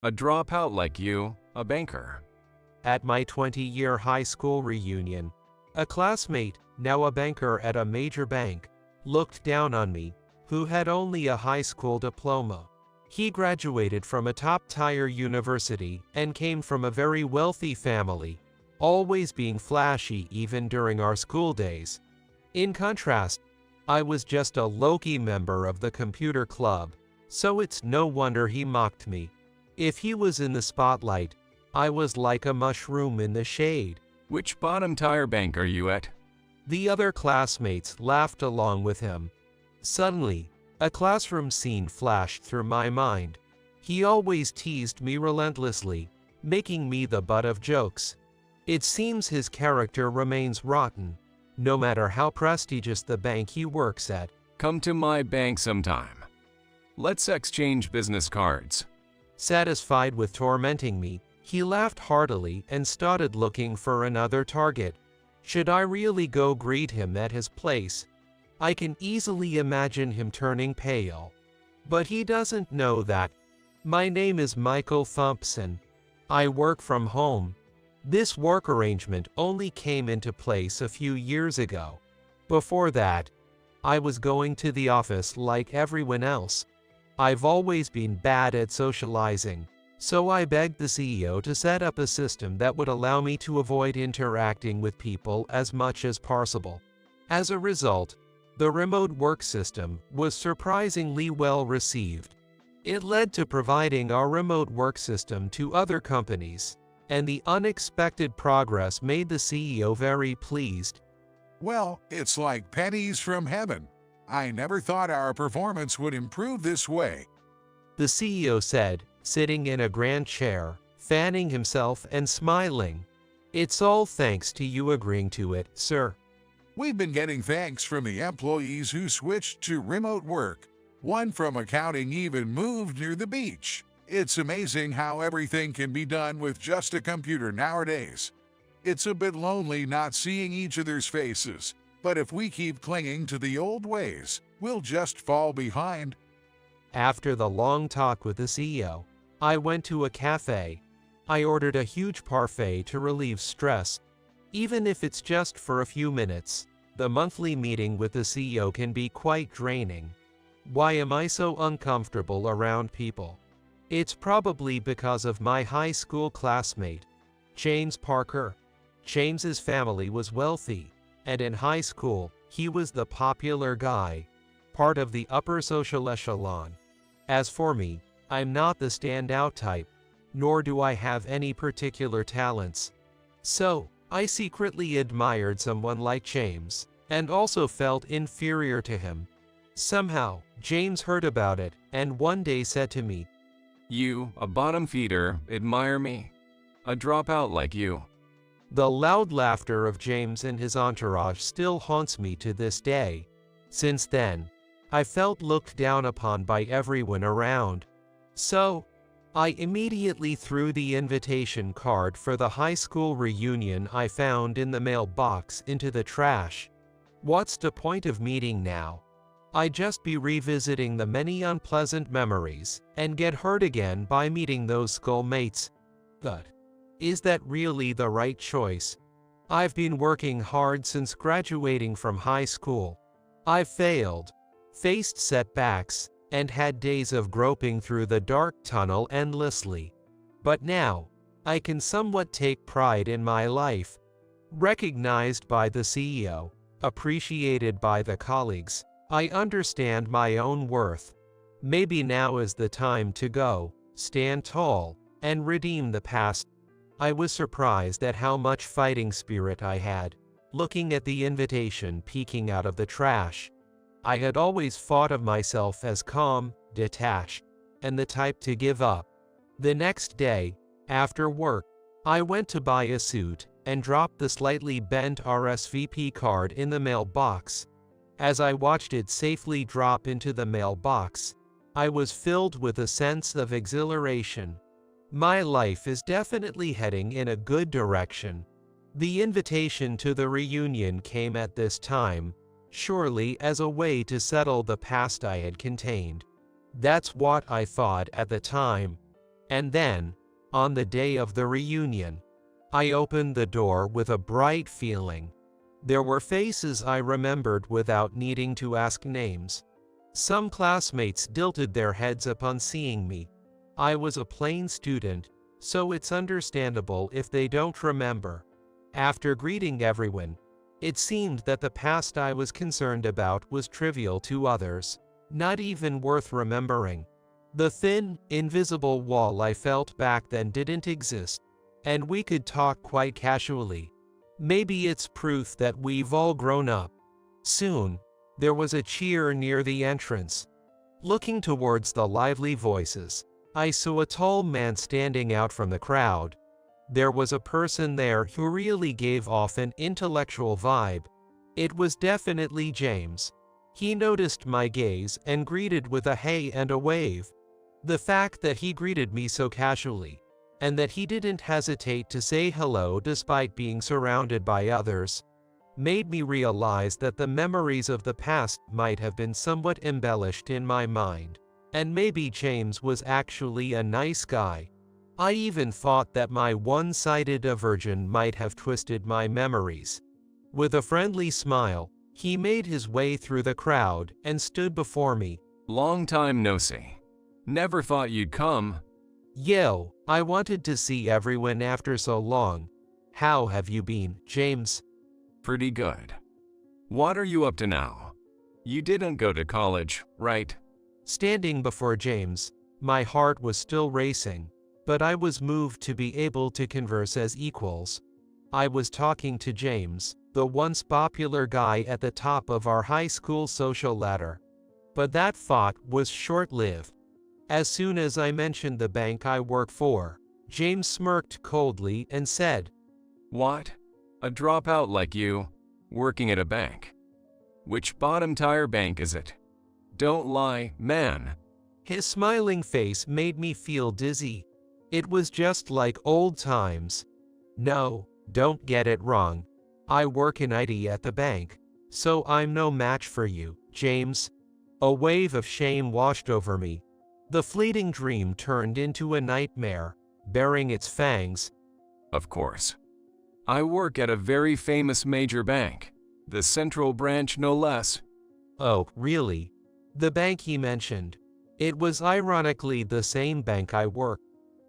A dropout like you, a banker. At my 20-year high school reunion, a classmate, now a banker at a major bank, looked down on me, who had only a high school diploma. He graduated from a top-tier university and came from a very wealthy family, always being flashy even during our school days. In contrast, I was just a low-key member of the computer club, so it's no wonder he mocked me. If he was in the spotlight, I was like a mushroom in the shade. Which bottom-tier bank are you at? The other classmates laughed along with him. Suddenly, a classroom scene flashed through my mind. He always teased me relentlessly, making me the butt of jokes. It seems his character remains rotten, no matter how prestigious the bank he works at. Come to my bank sometime. Let's exchange business cards. Satisfied with tormenting me, he laughed heartily and started looking for another target. Should I really go greet him at his place? I can easily imagine him turning pale. But he doesn't know that. My name is Michael Thompson. I work from home. This work arrangement only came into place a few years ago. Before that, I was going to the office like everyone else. I've always been bad at socializing, so I begged the CEO to set up a system that would allow me to avoid interacting with people as much as possible. As a result, the remote work system was surprisingly well received. It led to providing our remote work system to other companies, and the unexpected progress made the CEO very pleased. Well, it's like pennies from heaven. I never thought our performance would improve this way. The CEO said, sitting in a grand chair, fanning himself and smiling. It's all thanks to you agreeing to it, sir. We've been getting thanks from the employees who switched to remote work. One from accounting even moved near the beach. It's amazing how everything can be done with just a computer nowadays. It's a bit lonely not seeing each other's faces, but if we keep clinging to the old ways, we'll just fall behind. After the long talk with the CEO, I went to a cafe. I ordered a huge parfait to relieve stress. Even if it's just for a few minutes, the monthly meeting with the CEO can be quite draining. Why am I so uncomfortable around people? It's probably because of my high school classmate, James Parker. James's family was wealthy, and in high school, he was the popular guy, part of the upper social echelon. As for me, I'm not the standout type, nor do I have any particular talents. So, I secretly admired someone like James, and also felt inferior to him. Somehow, James heard about it, and one day said to me, You, a bottom feeder, admire me. A dropout like you. The loud laughter of James and his entourage still haunts me to this day. Since then, I felt looked down upon by everyone around. So, I immediately threw the invitation card for the high school reunion I found in the mailbox into the trash. What's the point of meeting now? I'd just be revisiting the many unpleasant memories and get hurt again by meeting those schoolmates. But is that really the right choice? I've been working hard since graduating from high school. I've failed, faced setbacks, and had days of groping through the dark tunnel endlessly. But now, I can somewhat take pride in my life. Recognized by the CEO, appreciated by the colleagues, I understand my own worth. Maybe now is the time to go, stand tall, and redeem the past. I was surprised at how much fighting spirit I had, looking at the invitation peeking out of the trash. I had always thought of myself as calm, detached, and the type to give up. The next day, after work, I went to buy a suit and dropped the slightly bent RSVP card in the mailbox. As I watched it safely drop into the mailbox, I was filled with a sense of exhilaration. My life is definitely heading in a good direction. The invitation to the reunion came at this time, surely as a way to settle the past I had contained. That's what I thought at the time. And then, on the day of the reunion, I opened the door with a bright feeling. There were faces I remembered without needing to ask names. Some classmates tilted their heads upon seeing me. I was a plain student, so it's understandable if they don't remember. After greeting everyone, it seemed that the past I was concerned about was trivial to others, not even worth remembering. The thin, invisible wall I felt back then didn't exist, and we could talk quite casually. Maybe it's proof that we've all grown up. Soon, there was a cheer near the entrance. Looking towards the lively voices, I saw a tall man standing out from the crowd. There was a person there who really gave off an intellectual vibe. It was definitely James. He noticed my gaze and greeted with a hey and a wave. The fact that he greeted me so casually, and that he didn't hesitate to say hello despite being surrounded by others, made me realize that the memories of the past might have been somewhat embellished in my mind, and maybe James was actually a nice guy. I even thought that my one-sided aversion might have twisted my memories. With a friendly smile, he made his way through the crowd and stood before me. Long time no see. Never thought you'd come. Yo, I wanted to see everyone after so long. How have you been, James? Pretty good. What are you up to now? You didn't go to college, right? Standing before James, my heart was still racing, but I was moved to be able to converse as equals. I was talking to James, the once popular guy at the top of our high school social ladder. But that thought was short-lived. As soon as I mentioned the bank I work for, James smirked coldly and said, What? A dropout like you, working at a bank? Which bottom-tier bank is it? Don't lie, man. His smiling face made me feel dizzy. It was just like old times. No, don't get it wrong. I work in IT at the bank, so I'm no match for you, James. A wave of shame washed over me. The fleeting dream turned into a nightmare, baring its fangs. Of course. I work at a very famous major bank, the Central Branch no less. Oh, really? The bank he mentioned. It was ironically the same bank I work.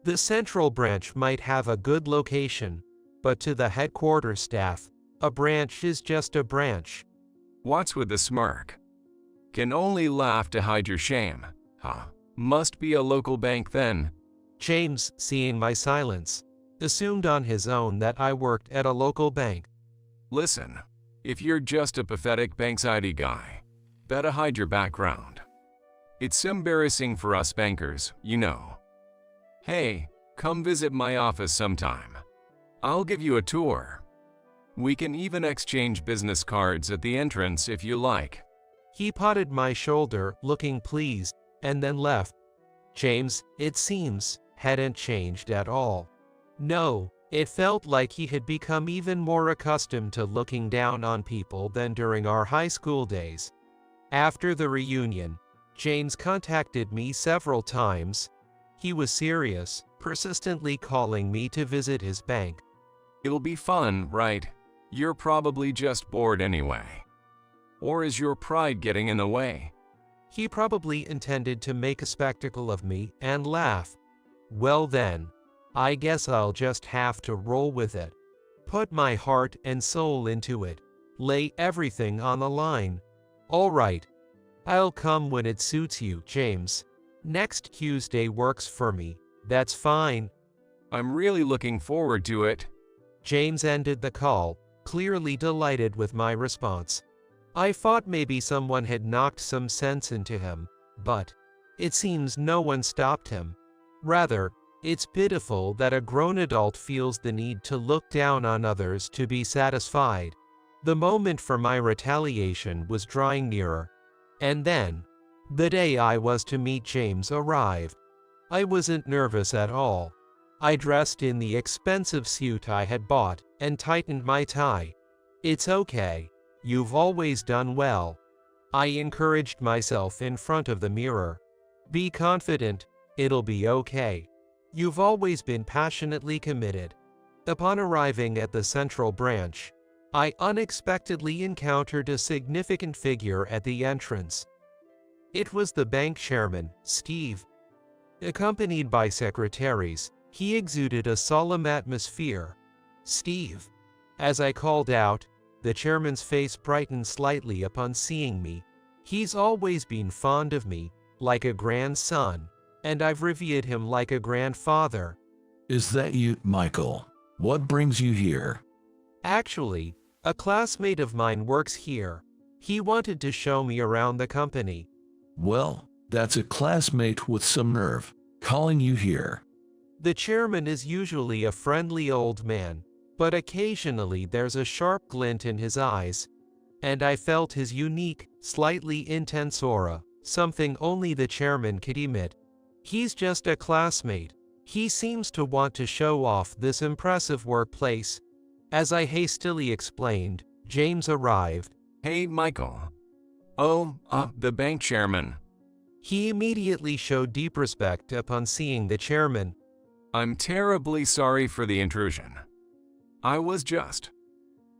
The Central Branch might have a good location, but to the headquarters staff, a branch is just a branch. What's with the smirk? Can only laugh to hide your shame, huh? Must be a local bank then. James, seeing my silence, assumed on his own that I worked at a local bank. Listen, if you're just a pathetic bank's ID guy, better hide your background. It's embarrassing for us bankers, you know. Hey, come visit my office sometime. I'll give you a tour. We can even exchange business cards at the entrance if you like. He patted my shoulder, looking pleased, and then left. James, it seems, hadn't changed at all. No, it felt like he had become even more accustomed to looking down on people than during our high school days. After the reunion, James contacted me several times. He was serious, persistently calling me to visit his bank. It'll be fun, right? You're probably just bored anyway. Or is your pride getting in the way? He probably intended to make a spectacle of me and laugh. Well then, I guess I'll just have to roll with it. Put my heart and soul into it. Lay everything on the line. All right. I'll come when it suits you, James. Next Tuesday works for me. That's fine. I'm really looking forward to it. James ended the call, clearly delighted with my response. I thought maybe someone had knocked some sense into him, but it seems no one stopped him. Rather, it's pitiful that a grown adult feels the need to look down on others to be satisfied. The moment for my retaliation was drawing nearer. And then, the day I was to meet James arrived. I wasn't nervous at all. I dressed in the expensive suit I had bought and tightened my tie. It's okay. You've always done well. I encouraged myself in front of the mirror. Be confident, it'll be okay. You've always been passionately committed. Upon arriving at the central branch, I unexpectedly encountered a significant figure at the entrance. It was the bank chairman, Steve. Accompanied by secretaries, he exuded a solemn atmosphere. "Steve." As I called out, the chairman's face brightened slightly upon seeing me. He's always been fond of me, like a grandson, and I've revered him like a grandfather. Is that you, Michael? What brings you here? Actually, a classmate of mine works here. He wanted to show me around the company. Well, that's a classmate with some nerve, calling you here. The chairman is usually a friendly old man, but occasionally there's a sharp glint in his eyes, and I felt his unique, slightly intense aura, something only the chairman could emit. He's just a classmate. He seems to want to show off this impressive workplace. As I hastily explained, James arrived. Hey, Michael. Oh, the bank chairman. He immediately showed deep respect upon seeing the chairman. I'm terribly sorry for the intrusion. I was just...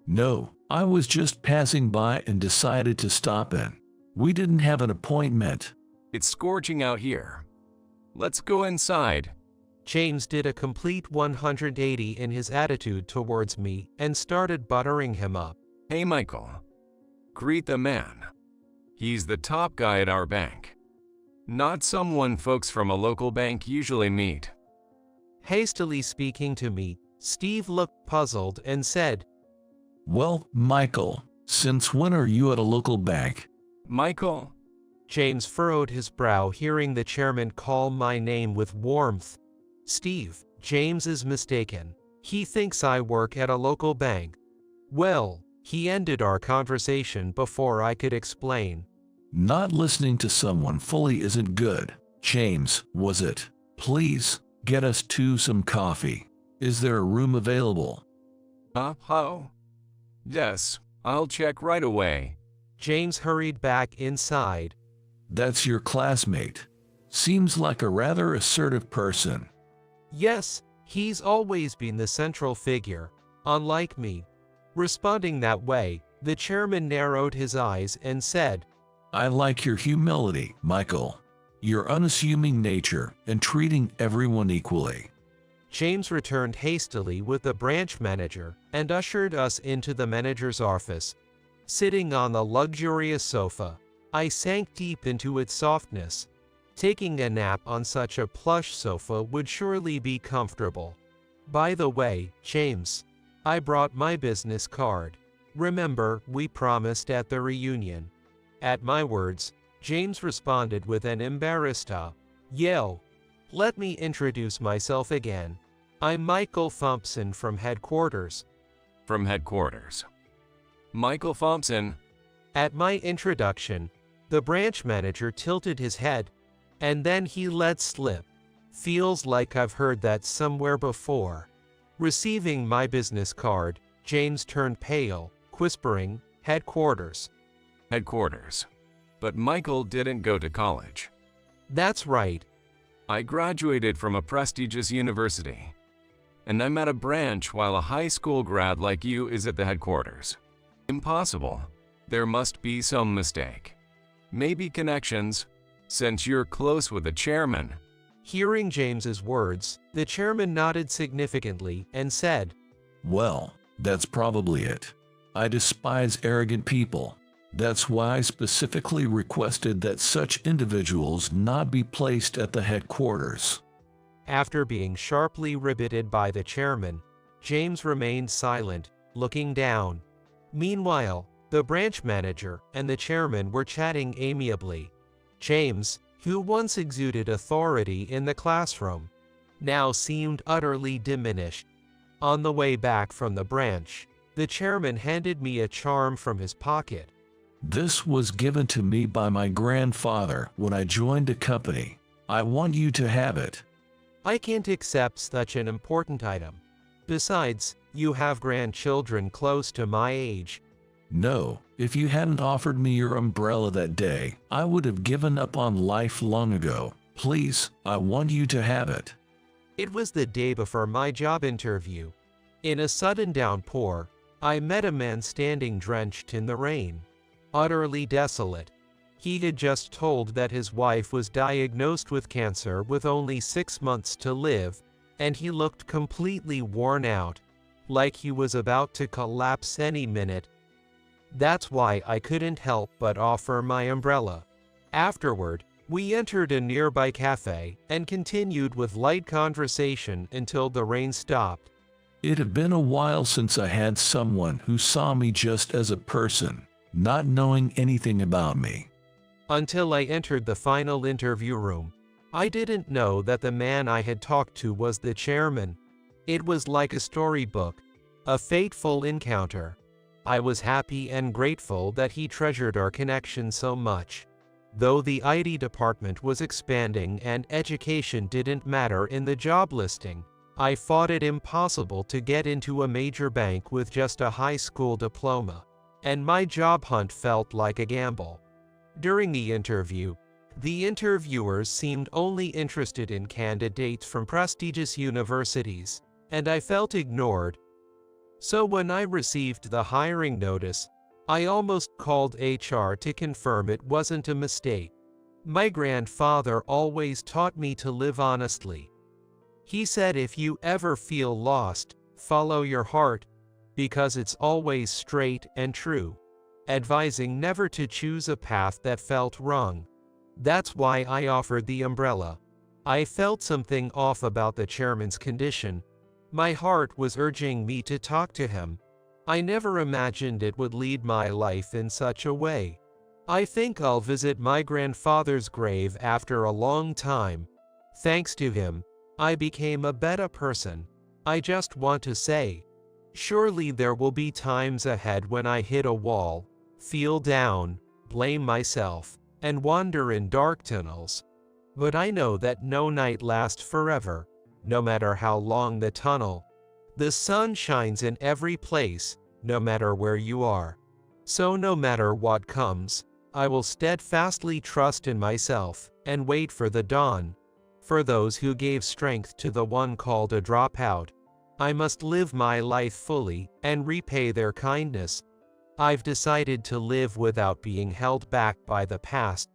No, I was just passing by and decided to stop in. We didn't have an appointment. It's scorching out here. Let's go inside. James did a complete 180 in his attitude towards me and started buttering him up. Hey, Michael. Greet the man. He's the top guy at our bank. Not someone folks from a local bank usually meet. Hastily speaking to me, Steve looked puzzled and said, Well, Michael, since when are you at a local bank? Michael? James furrowed his brow hearing the chairman call my name with warmth. Steve, James is mistaken. He thinks I work at a local bank. Well, he ended our conversation before I could explain. Not listening to someone fully isn't good. James, was it? Please, get us two some coffee. Is there a room available? Oh. Yes, I'll check right away. James hurried back inside. That's your classmate. Seems like a rather assertive person. Yes, he's always been the central figure, unlike me. Responding that way, the chairman narrowed his eyes and said, I like your humility, Michael. Your unassuming nature and treating everyone equally. James returned hastily with the branch manager and ushered us into the manager's office. Sitting on the luxurious sofa, I sank deep into its softness. Taking a nap on such a plush sofa would surely be comfortable. By the way, James, I brought my business card. Remember, we promised at the reunion. At my words, James responded with an embarrassed yell. Let me introduce myself again. I'm Michael Thompson from headquarters. From headquarters. Michael Thompson. At my introduction, the branch manager tilted his head, and then he let slip. Feels like I've heard that somewhere before. Receiving my business card, James turned pale, whispering, headquarters. Headquarters. But Michael didn't go to college. That's right. I graduated from a prestigious university. And I'm at a branch while a high school grad like you is at the headquarters. Impossible. There must be some mistake. Maybe connections, since you're close with the chairman. Hearing James's words, the chairman nodded significantly and said, Well, that's probably it. I despise arrogant people. That's why I specifically requested that such individuals not be placed at the headquarters. After being sharply riveted by the chairman, James remained silent, looking down. Meanwhile, the branch manager and the chairman were chatting amiably. James, who once exuded authority in the classroom, now seemed utterly diminished. On the way back from the branch, the chairman handed me a charm from his pocket. This was given to me by my grandfather when I joined the company. I want you to have it. I can't accept such an important item. Besides, you have grandchildren close to my age. No, if you hadn't offered me your umbrella that day, I would have given up on life long ago. Please, I want you to have it. It was the day before my job interview. In a sudden downpour, I met a man standing drenched in the rain, utterly desolate. He had just told that his wife was diagnosed with cancer with only 6 months to live, and he looked completely worn out, like he was about to collapse any minute. That's why I couldn't help but offer my umbrella. Afterward, we entered a nearby cafe and continued with light conversation until the rain stopped. It had been a while since I had someone who saw me just as a person, not knowing anything about me. Until I entered the final interview room, I didn't know that the man I had talked to was the chairman. It was like a storybook, a fateful encounter. I was happy and grateful that he treasured our connection so much. Though the IT department was expanding and education didn't matter in the job listing, I thought it impossible to get into a major bank with just a high school diploma, and my job hunt felt like a gamble. During the interview, the interviewers seemed only interested in candidates from prestigious universities, and I felt ignored. So when I received the hiring notice, I almost called HR to confirm it wasn't a mistake. My grandfather always taught me to live honestly. He said if you ever feel lost, follow your heart, because it's always straight and true, advising never to choose a path that felt wrong. That's why I offered the umbrella. I felt something off about the chairman's condition. My heart was urging me to talk to him. I never imagined it would lead my life in such a way. I think I'll visit my grandfather's grave after a long time. Thanks to him, I became a better person. I just want to say, surely there will be times ahead when I hit a wall, feel down, blame myself, and wander in dark tunnels. But I know that no night lasts forever, no matter how long the tunnel. The sun shines in every place, no matter where you are. So no matter what comes, I will steadfastly trust in myself and wait for the dawn. For those who gave strength to the one called a dropout, I must live my life fully and repay their kindness. I've decided to live without being held back by the past,